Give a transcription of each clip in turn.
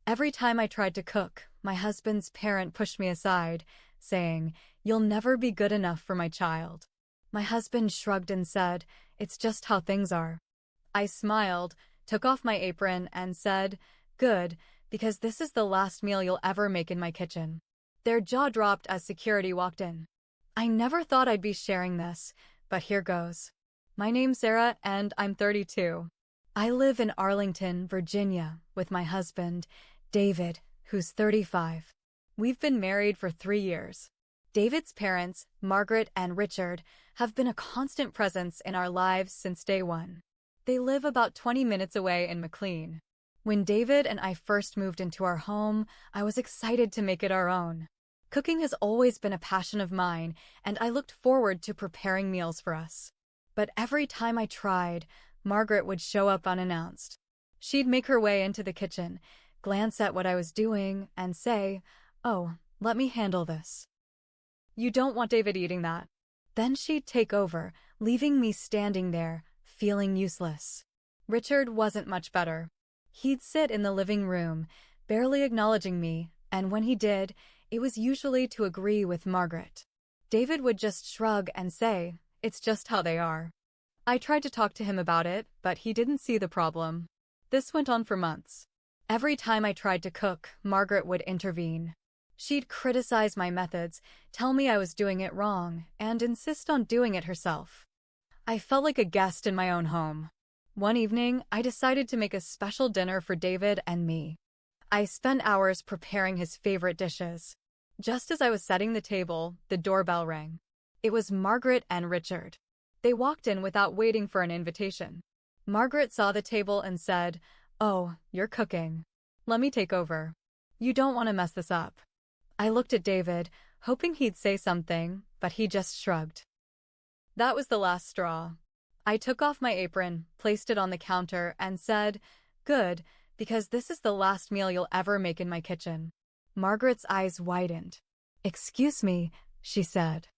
Every time I tried to cook, my husband's parent pushed me aside, saying, "You'll never be good enough for my child." My husband shrugged and said, "It's just how things are." I smiled, took off my apron, and said, "Good, because this is the last meal you'll ever make in my kitchen." Their jaw dropped as security walked in. I never thought I'd be sharing this, but here goes. My name's Sarah, and I'm 32. I live in Arlington, Virginia, with my husband, David, who's 35. We've been married for 3 years. David's parents, Margaret and Richard, have been a constant presence in our lives since day one. They live about 20 minutes away in McLean. When David and I first moved into our home, I was excited to make it our own. Cooking has always been a passion of mine, and I looked forward to preparing meals for us. But every time I tried, Margaret would show up unannounced. She'd make her way into the kitchen, glance at what I was doing, and say, "Oh, let me handle this. You don't want David eating that." Then she'd take over, leaving me standing there, feeling useless. Richard wasn't much better. He'd sit in the living room, barely acknowledging me, and when he did, it was usually to agree with Margaret. David would just shrug and say, "It's just how they are." I tried to talk to him about it, but he didn't see the problem. This went on for months. Every time I tried to cook, Margaret would intervene. She'd criticize my methods, tell me I was doing it wrong, and insist on doing it herself. I felt like a guest in my own home. One evening, I decided to make a special dinner for David and me. I spent hours preparing his favorite dishes. Just as I was setting the table, the doorbell rang. It was Margaret and Richard. They walked in without waiting for an invitation. Margaret saw the table and said, "Oh, you're cooking. Let me take over. You don't want to mess this up." I looked at David, hoping he'd say something, but he just shrugged. That was the last straw. I took off my apron, placed it on the counter, and said, "Good, because this is the last meal you'll ever make in my kitchen." Margaret's eyes widened. "Excuse me," she said.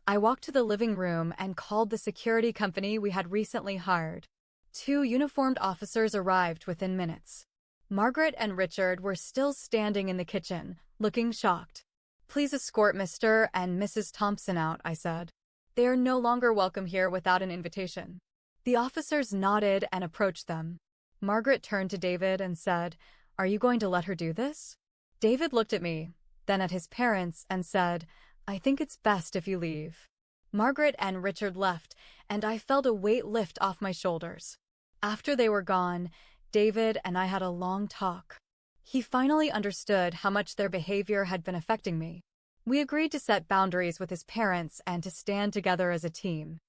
I walked to the living room and called the security company we had recently hired. 2 uniformed officers arrived within minutes. Margaret and Richard were still standing in the kitchen, looking shocked. "Please escort Mr. and Mrs. Thompson out," I said. "They are no longer welcome here without an invitation." The officers nodded and approached them. Margaret turned to David and said, "Are you going to let her do this?" David looked at me, then at his parents, and said, "I think it's best if you leave." Margaret and Richard left, and I felt a weight lift off my shoulders. After they were gone, David and I had a long talk. He finally understood how much their behavior had been affecting me. We agreed to set boundaries with his parents and to stand together as a team.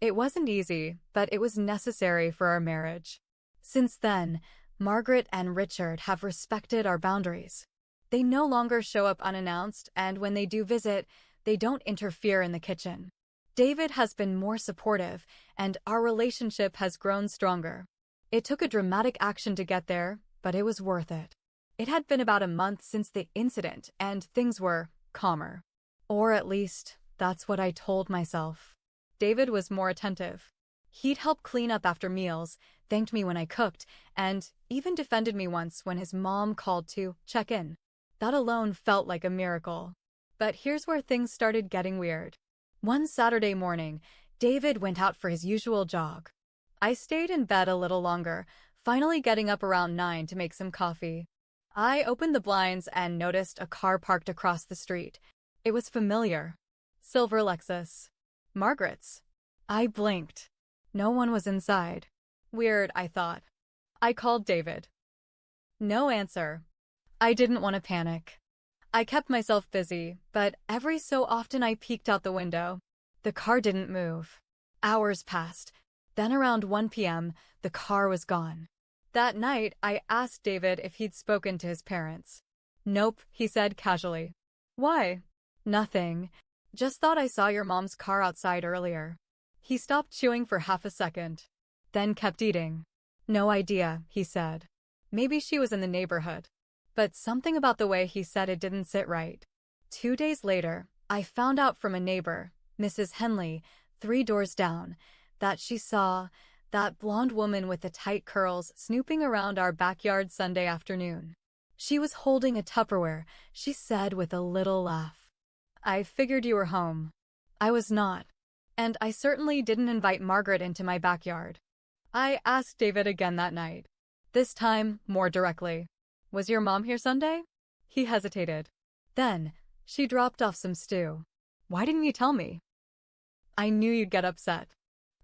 It wasn't easy, but it was necessary for our marriage. Since then, Margaret and Richard have respected our boundaries. They no longer show up unannounced, and when they do visit, they don't interfere in the kitchen. David has been more supportive, and our relationship has grown stronger. It took a dramatic action to get there, but it was worth it. It had been about a month since the incident, and things were calmer. Or at least, that's what I told myself. David was more attentive. He'd help clean up after meals, thanked me when I cooked, and even defended me once when his mom called to check in. That alone felt like a miracle. But here's where things started getting weird. One Saturday morning, David went out for his usual jog. I stayed in bed a little longer, finally getting up around 9 to make some coffee. I opened the blinds and noticed a car parked across the street. It was familiar. Silver Lexus. Margaret's. I blinked. No one was inside. Weird, I thought. I called David. No answer. I didn't want to panic. I kept myself busy, but every so often I peeked out the window. The car didn't move. Hours passed. Then around 1 p.m., the car was gone. That night, I asked David if he'd spoken to his parents. "Nope," he said casually. "Why?" "Nothing. Just thought I saw your mom's car outside earlier." He stopped chewing for half a second, then kept eating. "No idea," he said. "Maybe she was in the neighborhood." But something about the way he said it didn't sit right. 2 days later, I found out from a neighbor, Mrs. Henley, 3 doors down, that she saw that blonde woman with the tight curls snooping around our backyard Sunday afternoon. She was holding a Tupperware, she said with a little laugh. I figured you were home. I was not. And I certainly didn't invite Margaret into my backyard. I asked David again that night. This time, more directly. Was your mom here Sunday? He hesitated. Then, she dropped off some stew. Why didn't you tell me? I knew you'd get upset.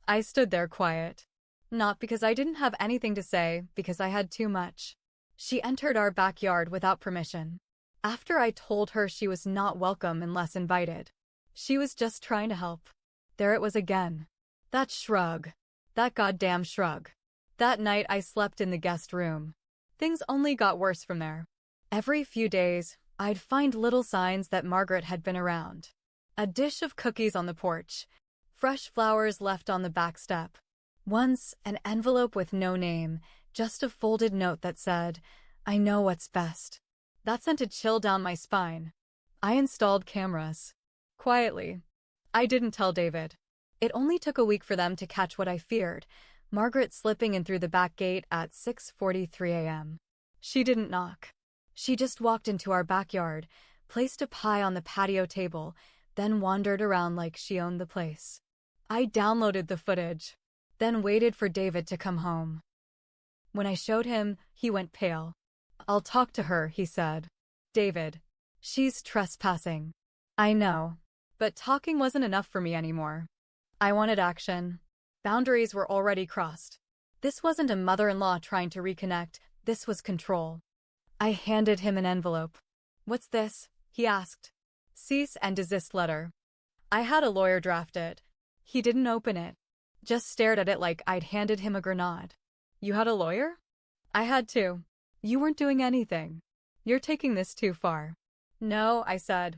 I stood there quiet. Not because I didn't have anything to say, because I had too much. She entered our backyard without permission. After I told her she was not welcome unless invited. She was just trying to help. There it was again. That shrug. That goddamn shrug. That night I slept in the guest room. Things only got worse from there. Every few days, I'd find little signs that Margaret had been around. A dish of cookies on the porch. Fresh flowers left on the back step. Once, an envelope with no name, just a folded note that said, I know what's best. That sent a chill down my spine. I installed cameras. Quietly. I didn't tell David. It only took a week for them to catch what I feared, Margaret slipping in through the back gate at 6:43 a.m. She didn't knock. She just walked into our backyard, placed a pie on the patio table, then wandered around like she owned the place. I downloaded the footage, then waited for David to come home. When I showed him, he went pale. I'll talk to her, he said. David. She's trespassing. I know. But talking wasn't enough for me anymore. I wanted action. Boundaries were already crossed. This wasn't a mother-in-law trying to reconnect, this was control. I handed him an envelope. What's this? He asked. Cease and desist letter. I had a lawyer draft it. He didn't open it. Just stared at it like I'd handed him a grenade. You had a lawyer? I had to. You weren't doing anything. You're taking this too far. No, I said.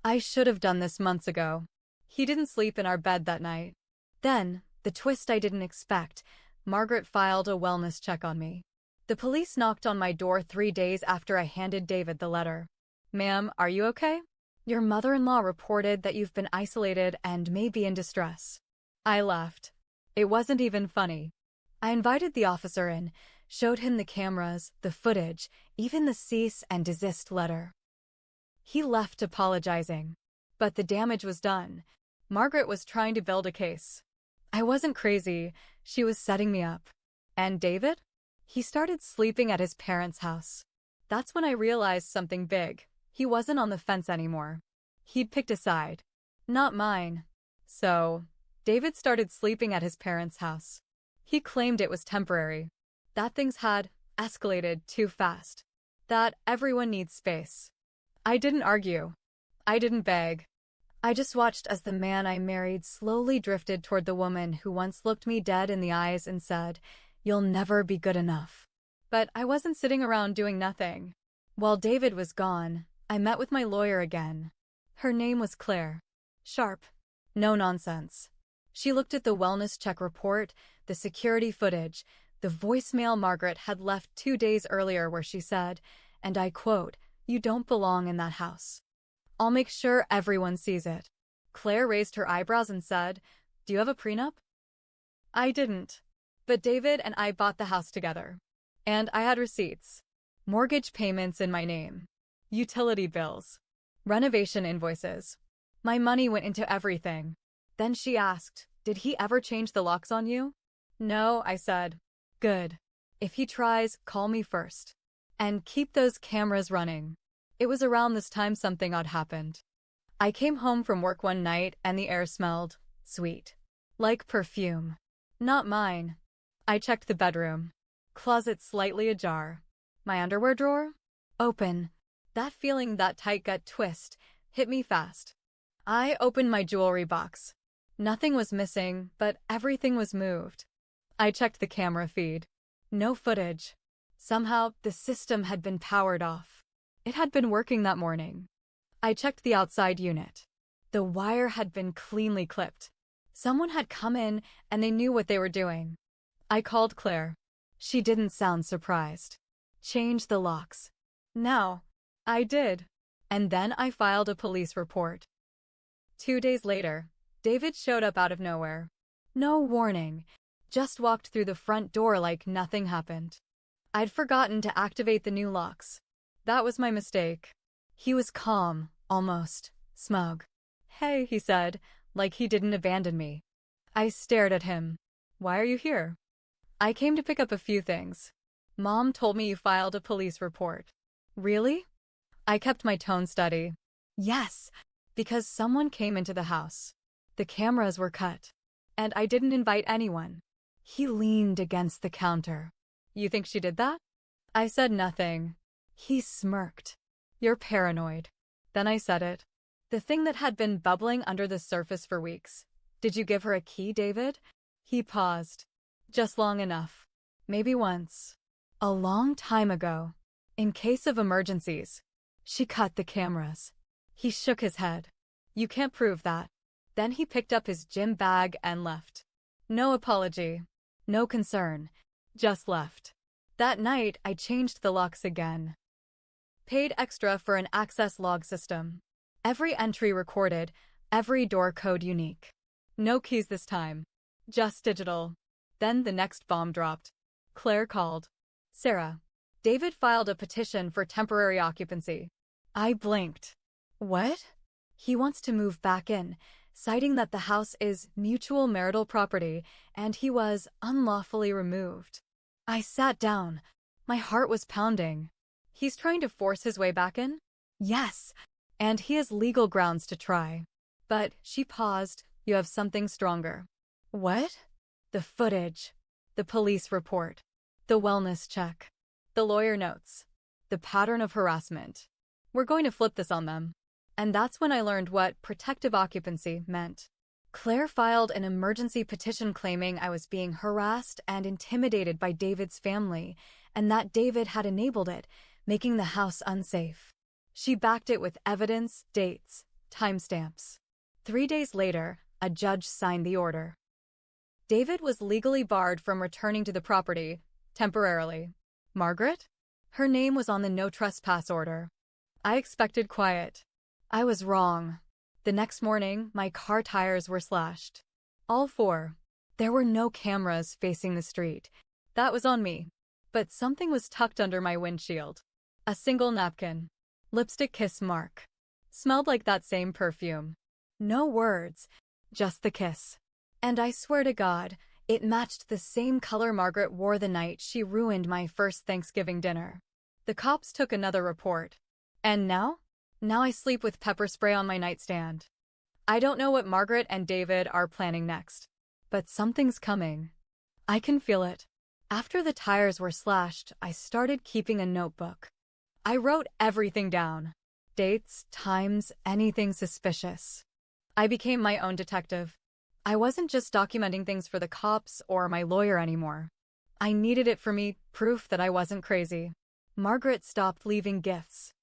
I should have done this months ago. He didn't sleep in our bed that night. Then, the twist I didn't expect, Margaret filed a wellness check on me. The police knocked on my door 3 days after I handed David the letter. Ma'am, are you okay? Your mother-in-law reported that you've been isolated and may be in distress. I laughed. It wasn't even funny. I invited the officer in, showed him the cameras, the footage, even the cease and desist letter. He left apologizing. But the damage was done. Margaret was trying to build a case. I wasn't crazy, she was setting me up. And David? He started sleeping at his parents' house. That's when I realized something big. He wasn't on the fence anymore. He'd picked a side. Not mine. So, David started sleeping at his parents' house. He claimed it was temporary. That things had escalated too fast. That everyone needs space. I didn't argue. I didn't beg. I just watched as the man I married slowly drifted toward the woman who once looked me dead in the eyes and said, "You'll never be good enough." But I wasn't sitting around doing nothing. While David was gone, I met with my lawyer again. Her name was Claire. Sharp. No nonsense. She looked at the wellness check report, the security footage, the voicemail Margaret had left 2 days earlier where she said, and I quote, "You don't belong in that house. I'll make sure everyone sees it." Claire raised her eyebrows and said, "Do you have a prenup?" I didn't. But David and I bought the house together. And I had receipts. Mortgage payments in my name. Utility bills. Renovation invoices. My money went into everything. Then she asked, "Did he ever change the locks on you?" "No," I said. "Good. If he tries, call me first. And keep those cameras running." It was around this time something odd happened. I came home from work one night and the air smelled sweet. Like perfume. Not mine. I checked the bedroom. Closet slightly ajar. My underwear drawer? Open. That feeling, that tight gut twist, hit me fast. I opened my jewelry box. Nothing was missing, but everything was moved. I checked the camera feed. No footage. Somehow, the system had been powered off. It had been working that morning. I checked the outside unit. The wire had been cleanly clipped. Someone had come in and they knew what they were doing. I called Claire. She didn't sound surprised. Change the locks. No. I did. And then I filed a police report. 2 days later, David showed up out of nowhere. No warning. Just walked through the front door like nothing happened. I'd forgotten to activate the new locks. That was my mistake. He was calm, almost smug. Hey, he said, like he didn't abandon me. I stared at him. Why are you here? I came to pick up a few things. Mom told me you filed a police report. Really? I kept my tone steady. Yes, because someone came into the house. The cameras were cut. And I didn't invite anyone. He leaned against the counter. You think she did that? I said nothing. He smirked. You're paranoid. Then I said it. The thing that had been bubbling under the surface for weeks. Did you give her a key, David? He paused. Just long enough. Maybe once. A long time ago. In case of emergencies. She cut the cameras. He shook his head. You can't prove that. Then he picked up his gym bag and left. No apology. No concern. Just left. That night, I changed the locks again. Paid extra for an access log system. Every entry recorded, every door code unique. No keys this time. Just digital. Then the next bomb dropped. Claire called. Sarah. David filed a petition for temporary occupancy. I blinked. What? He wants to move back in, citing that the house is mutual marital property and he was unlawfully removed. I sat down. My heart was pounding. He's trying to force his way back in? Yes, and he has legal grounds to try. But she paused. You have something stronger. What? The footage. The police report. The wellness check. The lawyer notes. The pattern of harassment. We're going to flip this on them. And that's when I learned what protective occupancy meant. Claire filed an emergency petition claiming I was being harassed and intimidated by David's family, and that David had enabled it, making the house unsafe. She backed it with evidence, dates, timestamps. 3 days later, a judge signed the order. David was legally barred from returning to the property, temporarily. Margaret? Her name was on the no trespass order. I expected quiet. I was wrong. The next morning, my car tires were slashed. All 4. There were no cameras facing the street. That was on me. But something was tucked under my windshield. A single napkin. Lipstick kiss mark. Smelled like that same perfume. No words, just the kiss. And I swear to God, it matched the same color Margaret wore the night she ruined my first Thanksgiving dinner. The cops took another report. And now? Now I sleep with pepper spray on my nightstand. I don't know what Margaret and David are planning next. But something's coming. I can feel it. After the tires were slashed, I started keeping a notebook. I wrote everything down. Dates, times, anything suspicious. I became my own detective. I wasn't just documenting things for the cops or my lawyer anymore. I needed it for me, proof that I wasn't crazy. Margaret stopped leaving gifts.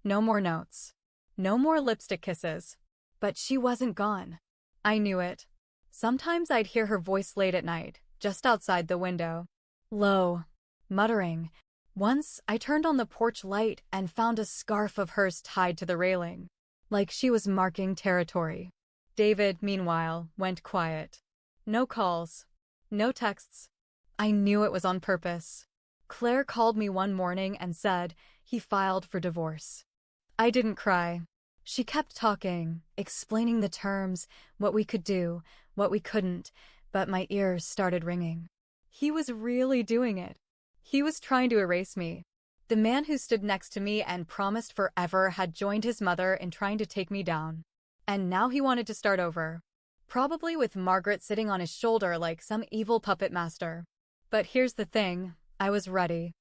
No more notes. No more lipstick kisses. But she wasn't gone. I knew it. Sometimes I'd hear her voice late at night, just outside the window. Low. Muttering. Once, I turned on the porch light and found a scarf of hers tied to the railing. Like she was marking territory. David, meanwhile, went quiet. No calls. No texts. I knew it was on purpose. Claire called me one morning and said he filed for divorce. I didn't cry. She kept talking, explaining the terms, what we could do, what we couldn't, but my ears started ringing. He was really doing it. He was trying to erase me. The man who stood next to me and promised forever had joined his mother in trying to take me down. And now he wanted to start over. Probably with Margaret sitting on his shoulder like some evil puppet master. But here's the thing, I was ready.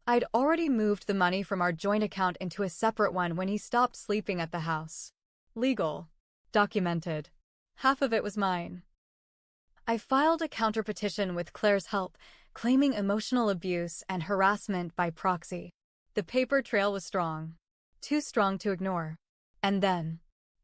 I'd already moved the money from our joint account into a separate one when he stopped sleeping at the house. Legal. Documented. Half of it was mine. I filed a counterpetition with Claire's help, claiming emotional abuse and harassment by proxy. The paper trail was strong. Too strong to ignore. And then,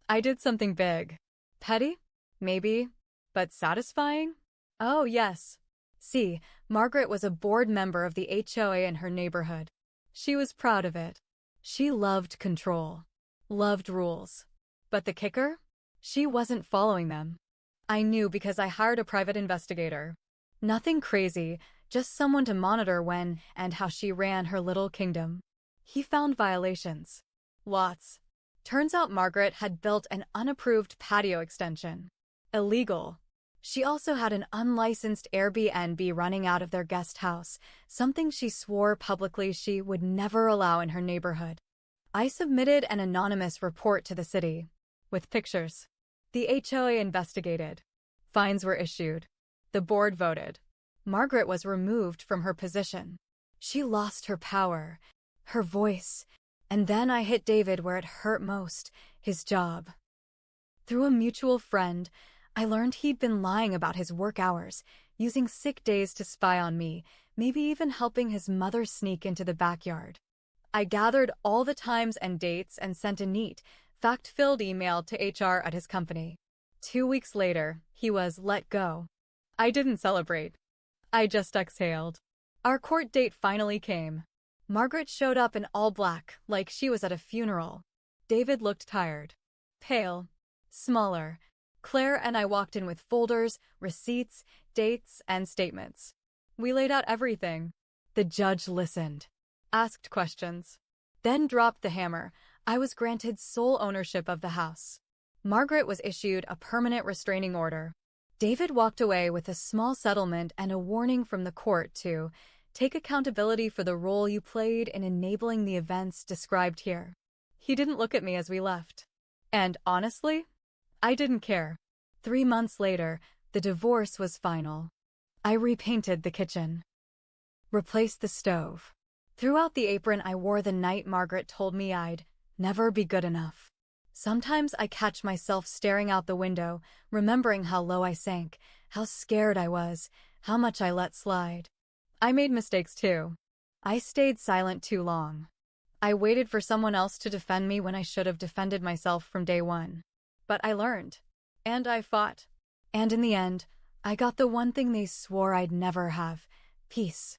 I did something big. Petty? Maybe. But satisfying? Oh, yes. See, Margaret was a board member of the HOA in her neighborhood. She was proud of it. She loved control. Loved rules. But the kicker? She wasn't following them. I knew because I hired a private investigator. Nothing crazy, just someone to monitor when and how she ran her little kingdom. He found violations. Lots. Turns out Margaret had built an unapproved patio extension. Illegal. She also had an unlicensed Airbnb running out of their guest house, something she swore publicly she would never allow in her neighborhood. I submitted an anonymous report to the city, with pictures. The HOA investigated. Fines were issued. The board voted. Margaret was removed from her position. She lost her power, her voice, and then I hit David where it hurt most, his job. Through a mutual friend, I learned he'd been lying about his work hours, using sick days to spy on me, maybe even helping his mother sneak into the backyard. I gathered all the times and dates and sent a neat, fact-filled email to HR at his company. 2 weeks later, he was let go. I didn't celebrate. I just exhaled. Our court date finally came. Margaret showed up in all black, like she was at a funeral. David looked tired, pale, smaller. Claire and I walked in with folders, receipts, dates, and statements. We laid out everything. The judge listened, asked questions, then dropped the hammer. I was granted sole ownership of the house. Margaret was issued a permanent restraining order. David walked away with a small settlement and a warning from the court to take accountability for the role you played in enabling the events described here. He didn't look at me as we left. And honestly, I didn't care. 3 months later, the divorce was final. I repainted the kitchen, replaced the stove. Throughout the apron I wore the night Margaret told me I'd never be good enough. Sometimes I catch myself staring out the window, remembering how low I sank, how scared I was, how much I let slide. I made mistakes too. I stayed silent too long. I waited for someone else to defend me when I should have defended myself from day one. But I learned. And I fought. And in the end, I got the one thing they swore I'd never have: peace.